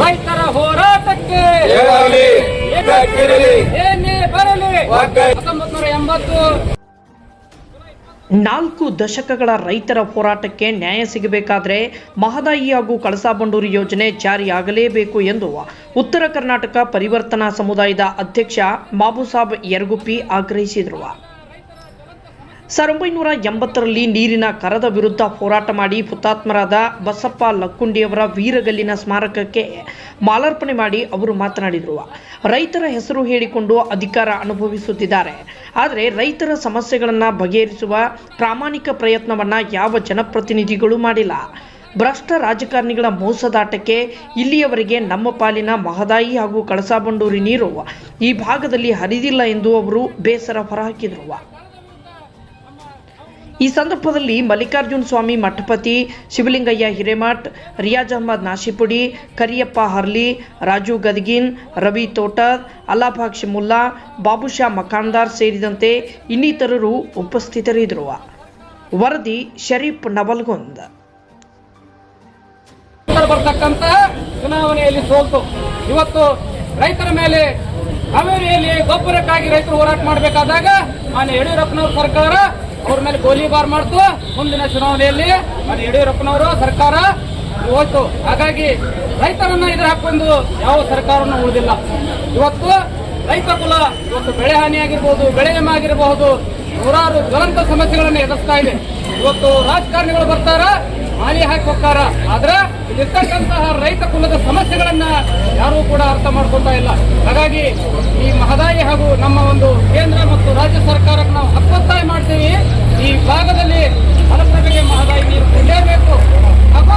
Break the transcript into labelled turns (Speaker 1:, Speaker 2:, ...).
Speaker 1: ರೈತರ ಹೋರಾಟಕ್ಕೆ ಏನೇ ಬರಲಿ 1980
Speaker 2: 4 ದಶಕಗಳ ರೈತರ ಹೋರಾಟಕ್ಕೆ ನ್ಯಾಯ ಸಿಗಬೇಕಾದರೆ ಮಹದಾಯಿ ಹಾಗೂ ಕಳಸಾ-ಬಂಡೂರಿ ಯೋಜನೆ ಜಾರಿಯಾಗಲೇಬೇಕು ಎಂದು ಉತ್ತರ ಕರ್ನಾಟಕ ಪರಿವರ್ತನಾ ಸಮುದಾಯದ ಅಧ್ಯಕ್ಷ ಮಾಬುಸಾಬ್ ಯರಗುಪ್ಪಿ ಆಗ್ರಹಿಸಿದರು. 1980ರಲ್ಲಿ ನೀರಿನ ಕರದ ವಿರುದ್ಧ ಹೋರಾಟ ಮಾಡಿ ಹುತಾತ್ಮರಾದ ಬಸಪ್ಪ ಲಕ್ಕುಂಡಿಯವರ ವೀರಗಲ್ಲಿನ ಸ್ಮಾರಕಕ್ಕೆ ಮಾಲಾರ್ಪಣೆ ಮಾಡಿ ಅವರು ಮಾತನಾಡಿದರು. ರೈತರ ಹೆಸರು ಹೇಳಿಕೊಂಡು ಅಧಿಕಾರ ಅನುಭವಿಸುತ್ತಿದ್ದಾರೆ. ಆದರೆ ರೈತರ ಸಮಸ್ಯೆಗಳನ್ನು ಬಗೆಹರಿಸುವ ಪ್ರಾಮಾಣಿಕ ಪ್ರಯತ್ನವನ್ನು ಯಾವ ಜನಪ್ರತಿನಿಧಿಗಳು ಮಾಡಿಲ್ಲ. ಭ್ರಷ್ಟ ರಾಜಕಾರಣಿಗಳ ಮೋಸದಾಟಕ್ಕೆ ಇಲ್ಲಿಯವರೆಗೆ ನಮ್ಮ ಪಾಲಿನ ಮಹದಾಯಿ ಹಾಗೂ ಕಳಸಾ-ಬಂಡೂರಿ ನೀರು ಈ ಭಾಗದಲ್ಲಿ ಹರಿದಿಲ್ಲ ಎಂದು ಅವರು ಬೇಸರ ಹೊರಹಾಕಿದರು. ಈ ಸಂದರ್ಭದಲ್ಲಿ ಮಲ್ಲಿಕಾರ್ಜುನ ಸ್ವಾಮಿ ಮಠಪತಿ, ಶಿವಲಿಂಗಯ್ಯ ಹಿರೇಮಠ್, ರಿಯಾಜ್ ಅಹಮದ್ ನಾಶಿಪುಡಿ, ಕರಿಯಪ್ಪ ಹರ್ಲಿ, ರಾಜು ಗದಗಿನ್, ರವಿ ತೋಟರ್, ಅಲ್ಲಾಭಾಕ್ಷ ಮುಲ್ಲಾ, ಬಾಬುಷಾ ಮಕಾನ್ದಾರ್ ಸೇರಿದಂತೆ ಇನ್ನಿತರರು ಉಪಸ್ಥಿತರಿದ್ದರು. ವರದಿ ಶರೀಫ್ ನವಲ್ಗುಂದ್.
Speaker 1: ಬರ್ತಕ್ಕಂತ ಚುನಾವಣೆಯಲ್ಲಿ ಸೋತು ಇವತ್ತು ರೈತರ ಮೇಲೆ ಹಾವೇರಿಯಲ್ಲಿ ಗೊಬ್ಬರಕ್ಕಾಗಿ ರೈತರು ಹೋರಾಟ ಮಾಡಬೇಕಾದಾಗ ಮಾನ್ಯ ಯಡಿಯೂರಪ್ಪನವ್ರ ಸರ್ಕಾರ ಅವ್ರ ಮೇಲೆ ಗೋಲಿಬಾರ್ ಮಾಡ್ತು. ಮುಂದಿನ ಚುನಾವಣೆಯಲ್ಲಿ ಮಾನ್ಯ ಯಡಿಯೂರಪ್ಪನವರು ಸರ್ಕಾರ ಹೋಯ್ತು. ಹಾಗಾಗಿ ರೈತರನ್ನ ಎದುರು ಹಾಕೊಂಡು ಯಾವ ಸರ್ಕಾರನೂ ಉಳಿದಿಲ್ಲ. ಇವತ್ತು ರೈತ ಕುಲ ಇವತ್ತು ಬೆಳೆ ಹಾನಿಯಾಗಿರ್ಬೋದು, ಬೆಳೆ ವಿಮೆ ಆಗಿರಬಹುದು, ನೂರಾರು ಜ್ವಲಂತ ಸಮಸ್ಯೆಗಳನ್ನು ಎದುರಿಸ್ತಾ ಇದೆ. ಇವತ್ತು ರಾಜಕಾರಣಿಗಳು ಬರ್ತಾರ, ಮಾಲಿ ಹಾಕಿ ಹೋಗ್ತಾರ, ಆದ್ರೆ ಇಲ್ಲಿರ್ತಕ್ಕಂತಹ ರೈತ ಕುಲದ ಸಮಸ್ಯೆಗಳನ್ನ ಯಾರೂ ಕೂಡ ಅರ್ಥ ಮಾಡ್ಕೊತಾ ಇಲ್ಲ. ಹಾಗಾಗಿ ಈ ಮಹದಾಯಿ ಹಾಗೂ ನಮ್ಮ ಒಂದು ಕೇಂದ್ರ ಮತ್ತು ರಾಜ್ಯ ಸರ್ಕಾರಕ್ಕೆ ನಾವು ಒತ್ತಾಯ ಮಾಡ್ತೀವಿ. ಈ ಭಾಗದಲ್ಲಿ ಮಲಪ್ರಭೆಗೆ ಮಹದಾಯಿ ನೀರು ಕೊಡಲೇಬೇಕು ಹಾಗೂ